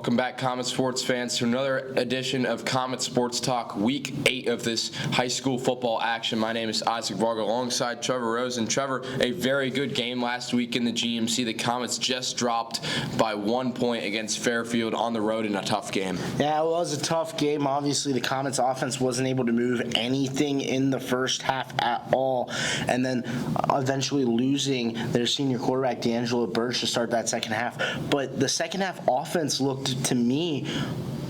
Welcome back, Comet sports fans, to another edition of Comet Sports Talk, Week 8 of this high school football action. My name is Isaac Vargo alongside Trevor Rose. And Trevor, a very good game last week in the GMC. The Comets just dropped by 1 point against Fairfield on the road in a tough game. Yeah, it was a tough game. Obviously, the Comets offense wasn't able to move anything in the first half at all. And then eventually losing their senior quarterback, D'Angelo Birch, to start that second half. But the second half offense looked to me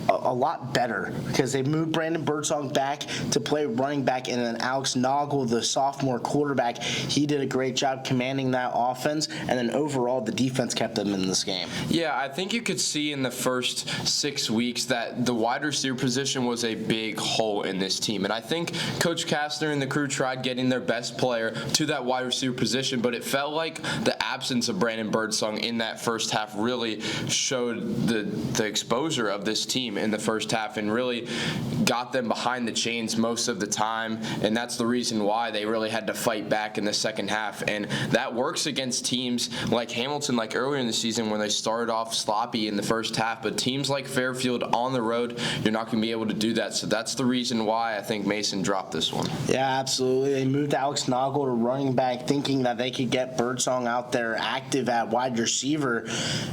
a lot better because they moved Brandon Birdsong back to play running back, and then Alex Noggle, the sophomore quarterback, he did a great job commanding that offense, and then overall the defense kept them in this game. Yeah, I think you could see in the first 6 weeks that the wide receiver position was a big hole in this team, and I think Coach Kastner and the crew tried getting their best player to that wide receiver position, but it felt like the absence of Brandon Birdsong in that first half really showed the exposure of this team in the first half and really got them behind the chains most of the time, and that's the reason why they really had to fight back in the second half. And that works against teams like Hamilton, like earlier in the season when they started off sloppy in the first half, but teams like Fairfield on the road, you're not going to be able to do that. So that's the reason why I think Mason dropped this one. Yeah, absolutely. They moved Alex Noggle to running back thinking that they could get Birdsong out there active at wide receiver,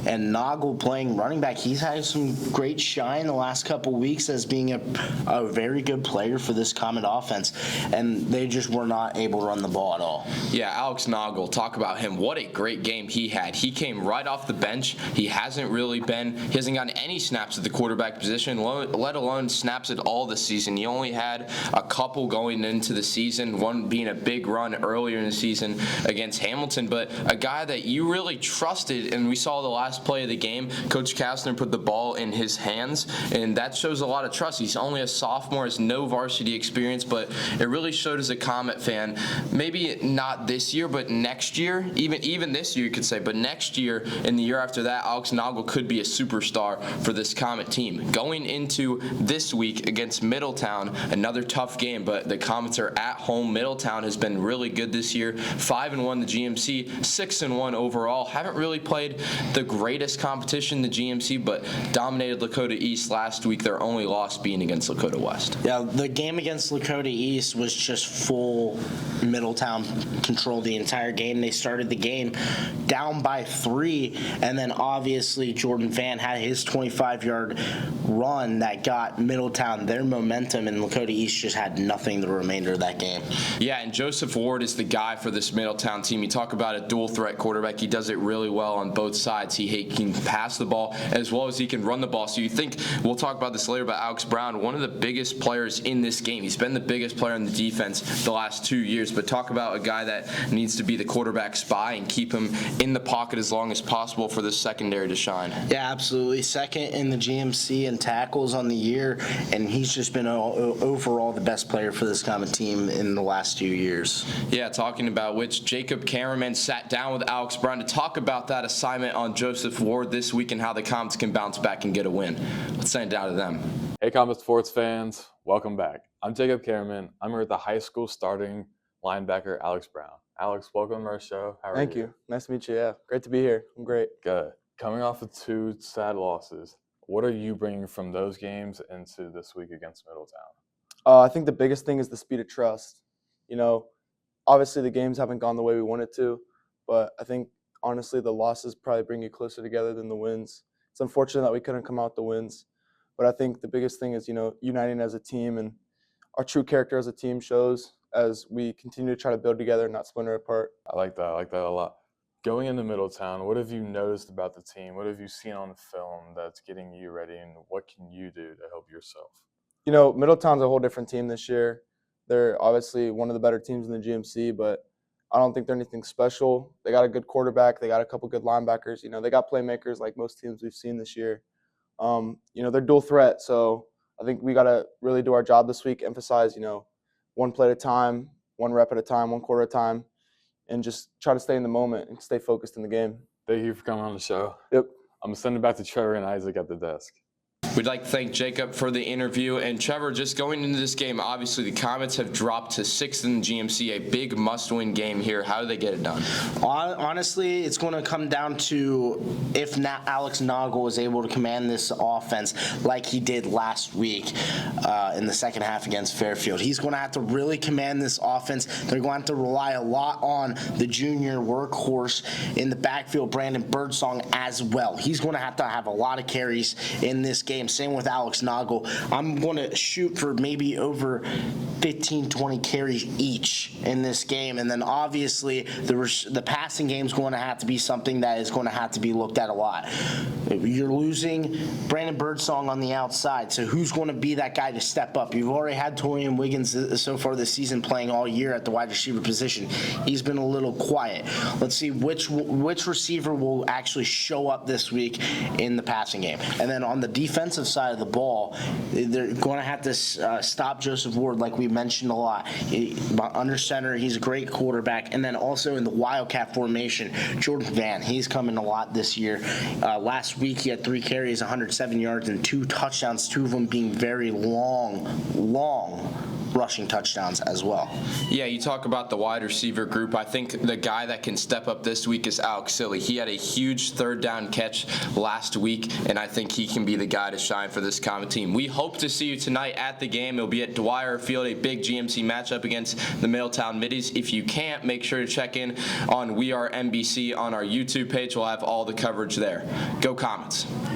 and Noggle playing running back. He's had some great shine the last couple weeks as being a very good player for this Comet offense, and they just were not able to run the ball at all. Yeah, Alex Noggle, talk about him. What a great game he had. He came right off the bench. He hasn't gotten any snaps at the quarterback position, let alone snaps at all this season. He only had a couple going into the season, one being a big run earlier in the season against Hamilton, but a guy that you really trusted, and we saw the last play of the game, Coach Kastner put the ball in his hands, and that shows a lot of trust. He's only a sophomore, has no varsity experience, but it really showed as a Comet fan, maybe not this year, but next year, even this year you could say, but next year and the year after that, Alex Noggle could be a superstar for this Comet team. Going into this week against Middletown, another tough game, but the Comets are at home. Middletown has been really good this year, 5-1 the GMC, 6-1 overall. Haven't really played the greatest competition in the GMC, but dominated Lakota East last week, their only loss being against Lakota West. Yeah, the game against Lakota East was just full Middletown control the entire game. They started the game down by 3, and then obviously Jordan Van had his 25-yard run that got Middletown their momentum, and Lakota East just had nothing the remainder of that game. Yeah, and Joseph Ward is the guy for this Middletown team. You talk about a dual-threat quarterback. He does it really well on both sides. He can pass the ball as well as he can run the ball. So you think, we'll talk about this later, about Alex Brown, one of the biggest players in this game. He's been the biggest player in the defense the last 2 years, but talk about a guy that needs to be the quarterback spy and keep him in the pocket as long as possible for this secondary to shine. Yeah, absolutely. Second in the GMC in tackles on the year, and he's just been overall the best player for this Comet team in the last 2 years. Yeah, talking about which, Jacob Kammerman sat down with Alex Brown to talk about that assignment on Joseph Ward this week and how the Comets can bounce back and get a win. Let's send it down to them. Hey, Comet sports fans, welcome back. I'm Jacob Kammerman. I'm here with the high school starting linebacker, Alex Brown. Alex, welcome to our show. How are you? Thank you. Nice to meet you. Yeah, great to be here. I'm great. Good. Coming off of 2 sad losses, what are you bringing from those games into this week against Middletown? I think the biggest thing is the speed of trust. You know, obviously the games haven't gone the way we wanted to, but I think honestly the losses probably bring you closer together than the wins. It's unfortunate that we couldn't come out the wins, but I think the biggest thing is, uniting as a team, and our true character as a team shows as we continue to try to build together and not splinter apart. I like that a lot. Going into Middletown, what have you noticed about the team? What have you seen on film that's getting you ready, and what can you do to help yourself? Middletown's a whole different team this year. They're obviously one of the better teams in the GMC, but I don't think they're anything special. They got a good quarterback. They got a couple good linebackers. They got playmakers like most teams we've seen this year. They're dual threat, so I think we got to really do our job this week, emphasize, one play at a time, 1 rep at a time, 1 quarter at a time, and just try to stay in the moment and stay focused in the game. Thank you for coming on the show. Yep. I'm sending it back to Trevor and Isaac at the desk. We'd like to thank Jacob for the interview. And Trevor, just going into this game, obviously the Comets have dropped to 6th in the GMC, a big must-win game here. How do they get it done? Honestly, it's going to come down to if Alex Noggle is able to command this offense like he did last week in the second half against Fairfield. He's going to have to really command this offense. They're going to have to rely a lot on the junior workhorse in the backfield, Brandon Birdsong, as well. He's going to have a lot of carries in this game. Same with Alex Noggle. I'm going to shoot for maybe over 15, 20 carries each in this game. And then obviously the passing game is going to have to be something that is going to have to be looked at a lot. You're losing Brandon Birdsong on the outside, so who's going to be that guy to step up? You've already had Torian Wiggins so far this season playing all year at the wide receiver position. He's been a little quiet. Let's see which receiver will actually show up this week in the passing game. And then on the defensive side of the ball, they're going to have to stop Joseph Ward, like we mentioned a lot. Under center, he's a great quarterback. And then also in the Wildcat formation, Jordan Van, he's coming a lot this year. Last week, he had 3 carries, 107 yards, and 2 touchdowns, 2 of them being very long rushing touchdowns as well. Yeah, you talk about the wide receiver group. I think the guy that can step up this week is Alex Silly. He had a huge third down catch last week, and I think he can be the guy to shine for this Comet team. We hope to see you tonight at the game. It'll be at Dwyer Field, a big GMC matchup against the Middletown Middies. If you can't, make sure to check in on We Are NBC on our YouTube page. We'll have all the coverage there. Go Comets.